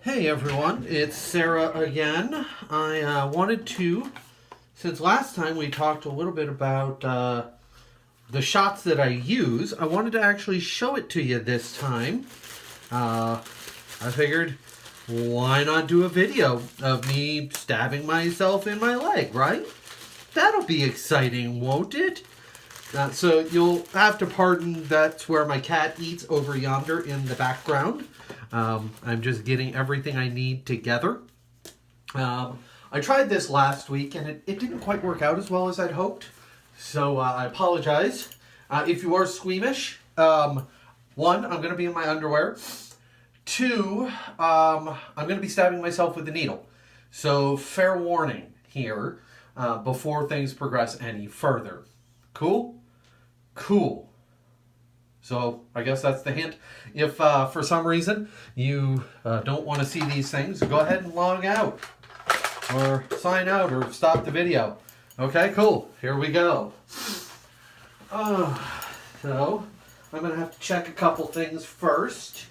Hey everyone, it's Sarah again. I wanted to, since last time we talked a little bit about the shots that I use, I wanted to actually show it to you this time. I figured, why not do a video of me stabbing myself in my leg, right? That'll be exciting, won't it? So you'll have to pardon, that's where my cat eats over yonder in the background. I'm just getting everything I need together. I tried this last week and it didn't quite work out as well as I'd hoped. So I apologize. If you are squeamish, one, I'm going to be in my underwear. Two, I'm going to be stabbing myself with the needle. So fair warning here before things progress any further. Cool? Cool. So I guess that's the hint. If for some reason you don't want to see these things, go ahead and log out or sign out or stop the video. Okay, cool. Here we go. So I'm going to have to check a couple things first.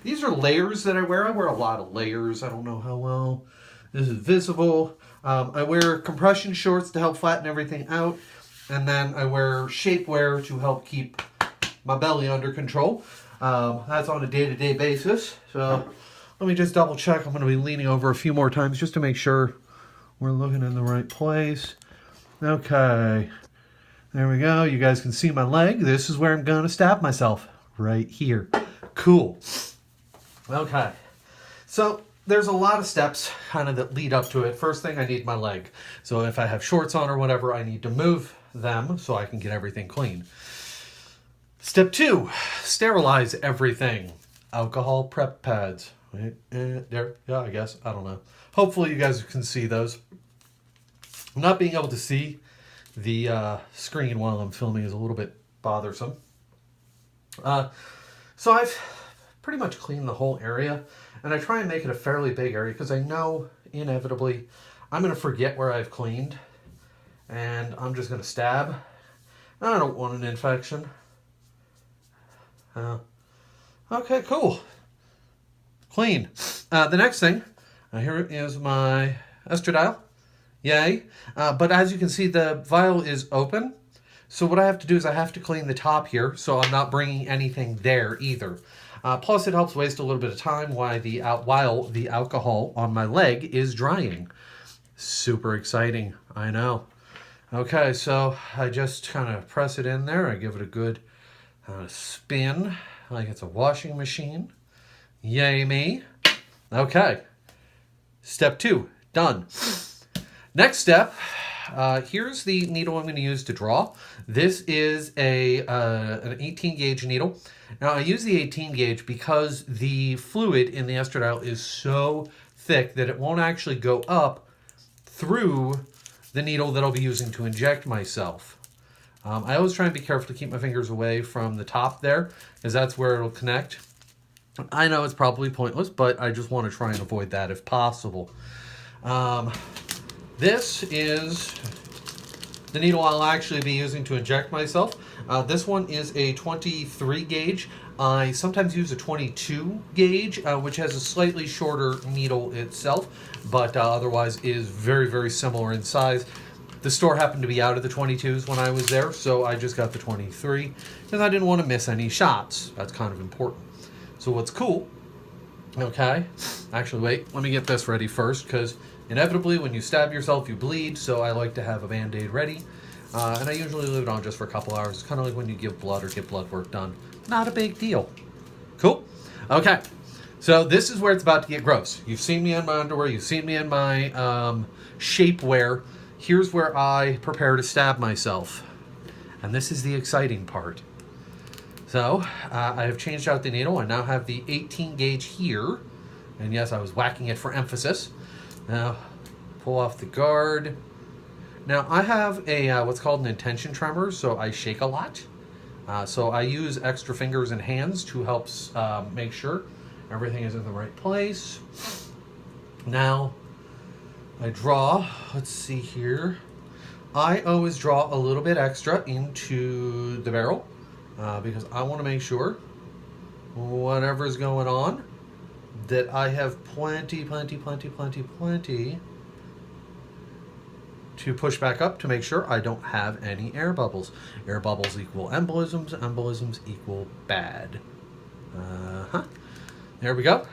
These are layers that I wear. I wear a lot of layers. I don't know how well this is visible. I wear compression shorts to help flatten everything out. And then I wear shapewear to help keep my belly under control. That's on a day-to-day basis. So let me just double check. I'm going to be leaning over a few more times just to make sure we're looking in the right place. Okay. There we go. You guys can see my leg. This is where I'm going to stab myself. Right here. Cool. Okay. So there's a lot of steps kind of that lead up to it. First thing, I need my leg. So if I have shorts on or whatever, I need to move them so I can get everything clean. Step 2, sterilize everything. Alcohol prep pads. There, yeah, I guess. I don't know. Hopefully you guys can see those. Not being able to see the screen while I'm filming is a little bit bothersome. So I've pretty much cleaned the whole area, and I try and make it a fairly big area because I know inevitably I'm going to forget where I've cleaned. And I'm just going to stab. I don't want an infection. Okay, cool. Clean. The next thing, here is my estradiol. Yay. But as you can see, the vial is open. So what I have to do is I have to clean the top here, so I'm not bringing anything there either. Plus, it helps waste a little bit of time while the alcohol on my leg is drying. Super exciting, I know. Okay, so I just kind of press it in there. I give it a good spin like it's a washing machine. Yay me. Okay. Step 2, done. Next step, here's the needle I'm going to use to draw. This is an 18 gauge needle. Now I use the 18 gauge because the fluid in the estradiol is so thick that it won't actually go up through the needle that I'll be using to inject myself. I always try and be careful to keep my fingers away from the top there, because that's where it'll connect. I know it's probably pointless, but I just want to try and avoid that if possible. This is the needle I'll actually be using to inject myself. This one is a 23 gauge. I sometimes use a 22 gauge, which has a slightly shorter needle itself, but otherwise is very, very similar in size. The store happened to be out of the 22s when I was there, so I just got the 23 because I didn't want to miss any shots. That's kind of important. So what's cool, okay, actually wait, let me get this ready first, because inevitably when you stab yourself you bleed, so I like to have a Band-Aid ready. And I usually leave it on just for a couple hours. It's kind of like when you give blood or get blood work done. Not a big deal. Cool? Okay. So this is where it's about to get gross. You've seen me in my underwear. You've seen me in my shapewear. Here's where I prepare to stab myself. And this is the exciting part. So I have changed out the needle. I now have the 18 gauge here. And yes, I was whacking it for emphasis. Now, pull off the guard. Now, I have a what's called an intention tremor, so I shake a lot. So I use extra fingers and hands to help make sure everything is in the right place. Now, I draw, let's see here. I always draw a little bit extra into the barrel because I want to make sure whatever's going on that I have plenty to push back up to make sure I don't have any air bubbles. Air bubbles equal embolisms. Embolisms equal bad. There we go.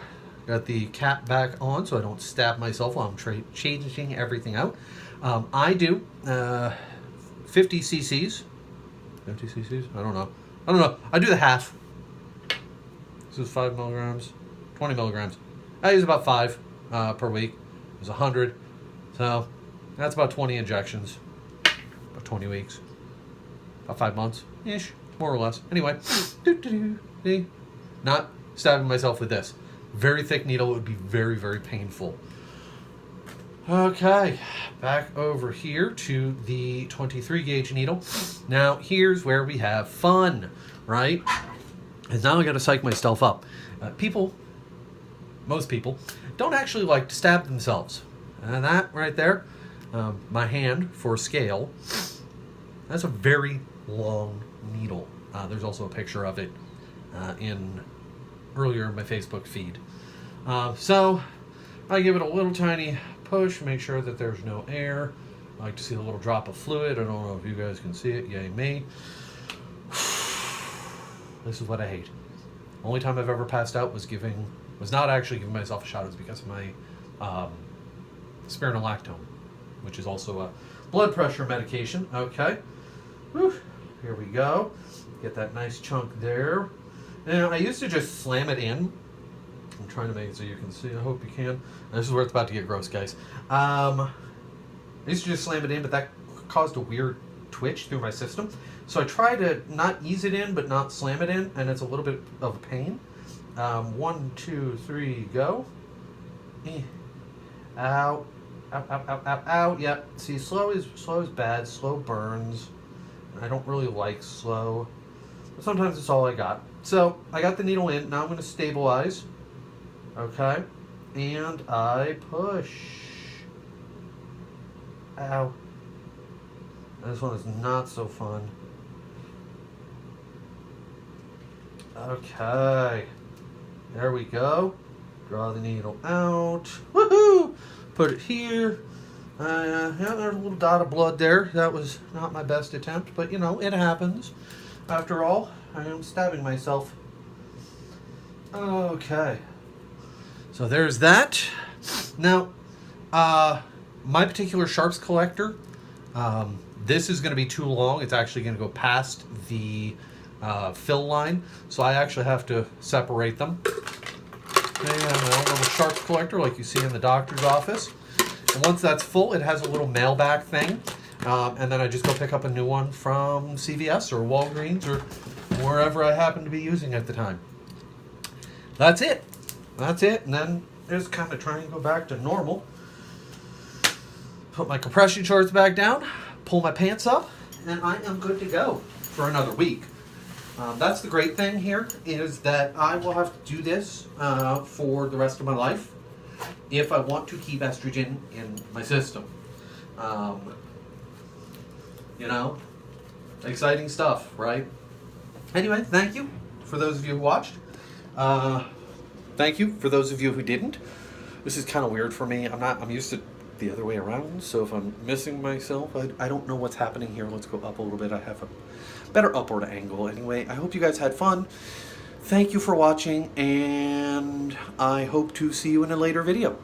Got the cap back on so I don't stab myself while I'm changing everything out. I do 50 cc's. 50 cc's? I don't know. I do the half. This is 5 milligrams. 20 milligrams. I use about 5 per week. It's 100. So that's about 20 injections. About 20 weeks. About 5 months-ish, more or less. Anyway, see? Not stabbing myself with this. Very thick needle. It would be very, very painful. Okay, back over here to the 23 gauge needle. Now, here's where we have fun, right? Because now I got to psych myself up. Most people, don't actually like to stab themselves. And that right there, my hand for scale, that's a very long needle. There's also a picture of it earlier in my Facebook feed. So I give it a little tiny push, make sure that there's no air. I like to see a little drop of fluid. I don't know if you guys can see it. Yay me. This is what I hate. Only time I've ever passed out was not actually giving myself a shot. It was because of my spironolactone, which is also a blood pressure medication. Okay. Whew. Here we go. Get that nice chunk there. Now, I used to just slam it in. I'm trying to make it so you can see. I hope you can. This is where it's about to get gross, guys. I used to just slam it in, but that caused a weird twitch through my system. So I try to not ease it in, but not slam it in, and it's a little bit of a pain. 1, 2, 3, go. Ow. Ow, ow, ow, ow, ow. Yep. See, slow is bad. Slow burns. I don't really like slow. But sometimes it's all I got. So I got the needle in. Now I'm going to stabilize. Okay. And I push. Ow. This one is not so fun. Okay. There we go. Draw the needle out. Woohoo! Put it here. Yeah, there's a little dot of blood there. That was not my best attempt, but you know, it happens. After all, I am stabbing myself. Okay. So there's that. Now, my particular sharps collector, this is going to be too long. It's actually going to go past the fill line, so I actually have to separate them. They have a little sharps collector like you see in the doctor's office. And once that's full, it has a little mailback thing. And then I just go pick up a new one from CVS or Walgreens or wherever I happen to be using at the time. That's it. That's it. And then just kind of try and go back to normal. Put my compression shorts back down, pull my pants up, and I am good to go for another week. That's the great thing here, is that I will have to do this for the rest of my life if I want to keep estrogen in my system. You know, exciting stuff, right? Anyway, thank you for those of you who watched. Thank you for those of you who didn't. This is kind of weird for me. I'm used to the other way around, so if I'm missing myself, I don't know what's happening here. Let's go up a little bit. I have a better upward angle. Anyway, I hope you guys had fun. Thank you for watching, and I hope to see you in a later video.